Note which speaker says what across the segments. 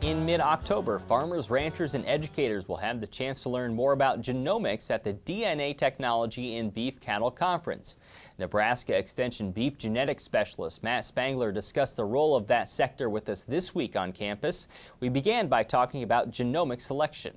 Speaker 1: In mid-October, farmers, ranchers, and educators will have the chance to learn more about genomics at the DNA Technology in Beef Cattle Conference. Nebraska Extension beef genetics specialist Matt Spangler discussed the role of that sector with us this week on campus. We began by talking about genomic selection.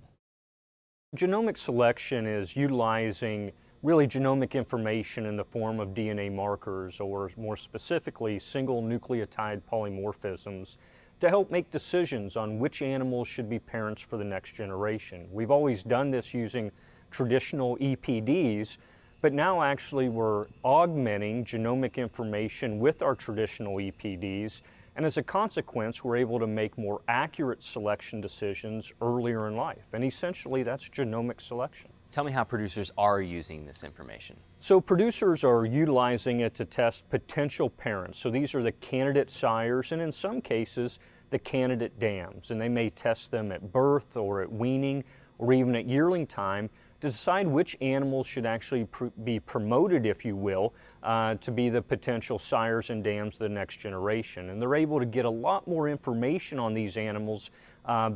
Speaker 2: Genomic selection is utilizing really genomic information in the form of DNA markers, or more specifically single nucleotide polymorphisms, to help make decisions on which animals should be parents for the next generation. We've always done this using traditional EPDs, but now actually we're augmenting genomic information with our traditional EPDs, and as a consequence we're able to make more accurate selection decisions earlier in life. And essentially that's genomic selection.
Speaker 1: Tell me how producers are using this information.
Speaker 2: So producers are utilizing it to test potential parents. So these are the candidate sires and in some cases the candidate dams. And they may test them at birth or at weaning or even at yearling time to decide which animals should actually be promoted, if you will, to be the potential sires and dams of the next generation. And they're able to get a lot more information on these animals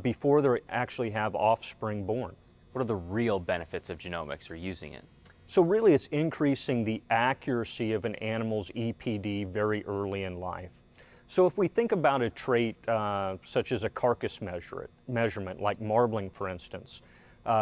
Speaker 2: before they actually have offspring born.
Speaker 1: What are the real benefits of genomics or using it?
Speaker 2: So really it's increasing the accuracy of an animal's EPD very early in life. So if we think about a trait such as a carcass measurement, like marbling for instance,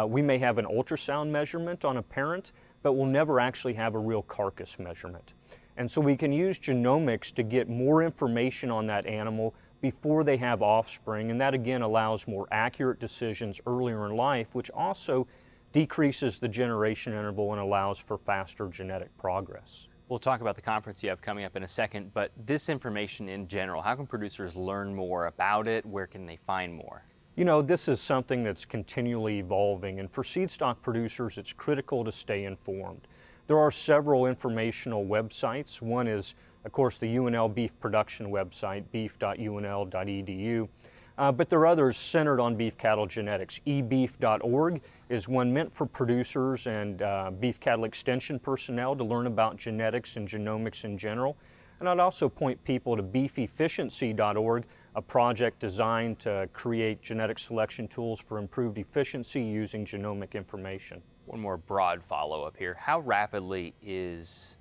Speaker 2: we may have an ultrasound measurement on a parent, but we'll never actually have a real carcass measurement. And so we can use genomics to get more information on that animal before they have offspring, and that again allows more accurate decisions earlier in life, which also decreases the generation interval and allows for faster genetic progress.
Speaker 1: We'll talk about the conference you have coming up in a second, but this information in general, how can producers learn more about it? Where can they find more?
Speaker 2: You know, this is something that's continually evolving, and for seed stock producers it's critical to stay informed. There are several informational websites. One is, of course, the UNL beef production website, beef.unl.edu. But there are others centered on beef cattle genetics. ebeef.org is one meant for producers and beef cattle extension personnel to learn about genetics and genomics in general. And I'd also point people to beefefficiency.org, a project designed to create genetic selection tools for improved efficiency using genomic information.
Speaker 1: One more broad follow-up here. How rapidly is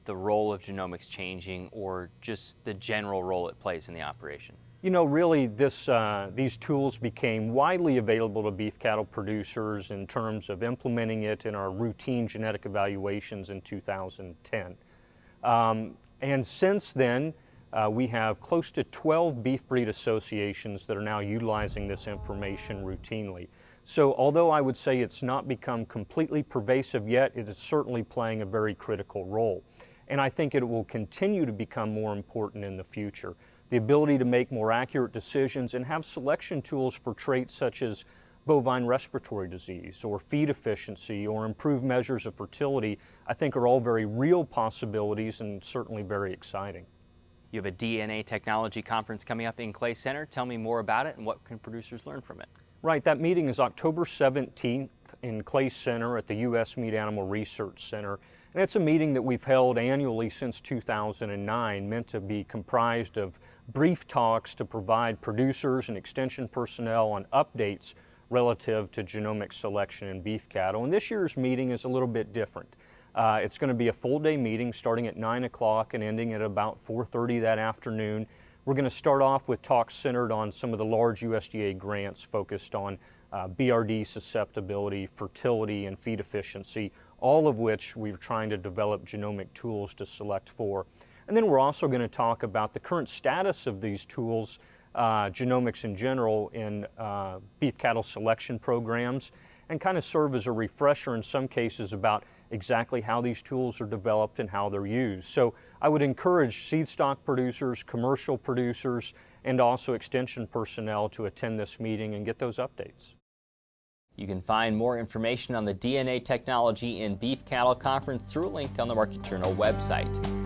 Speaker 1: the role of genomics changing, or just the general role it plays in the operation?
Speaker 2: You know, really these tools became widely available to beef cattle producers in terms of implementing it in our routine genetic evaluations in 2010. And since then, we have close to 12 beef breed associations that are now utilizing this information routinely. So although I would say it's not become completely pervasive yet, it is certainly playing a very critical role. And I think it will continue to become more important in the future. The ability to make more accurate decisions and have selection tools for traits such as bovine respiratory disease or feed efficiency or improved measures of fertility, I think are all very real possibilities and certainly very exciting.
Speaker 1: You have a DNA Technology Conference coming up in Clay Center. Tell me more about it and what can producers learn from it?
Speaker 2: Right, that meeting is October 17th in Clay Center at the U.S. Meat Animal Research Center. And it's a meeting that we've held annually since 2009, meant to be comprised of brief talks to provide producers and extension personnel on updates relative to genomic selection in beef cattle. And this year's meeting is a little bit different. It's going to be a full day meeting starting at 9 o'clock and ending at about 4:30 that afternoon. We're going to start off with talks centered on some of the large USDA grants focused on BRD susceptibility, fertility, and feed efficiency, all of which we're trying to develop genomic tools to select for. And then we're also going to talk about the current status of these tools, genomics in general, in beef cattle selection programs, and kind of serve as a refresher in some cases about exactly how these tools are developed and how they're used. So I would encourage seed stock producers, commercial producers, and also extension personnel to attend this meeting and get those updates.
Speaker 1: You can find more information on the DNA Technology in Beef Cattle Conference through a link on the Market Journal website.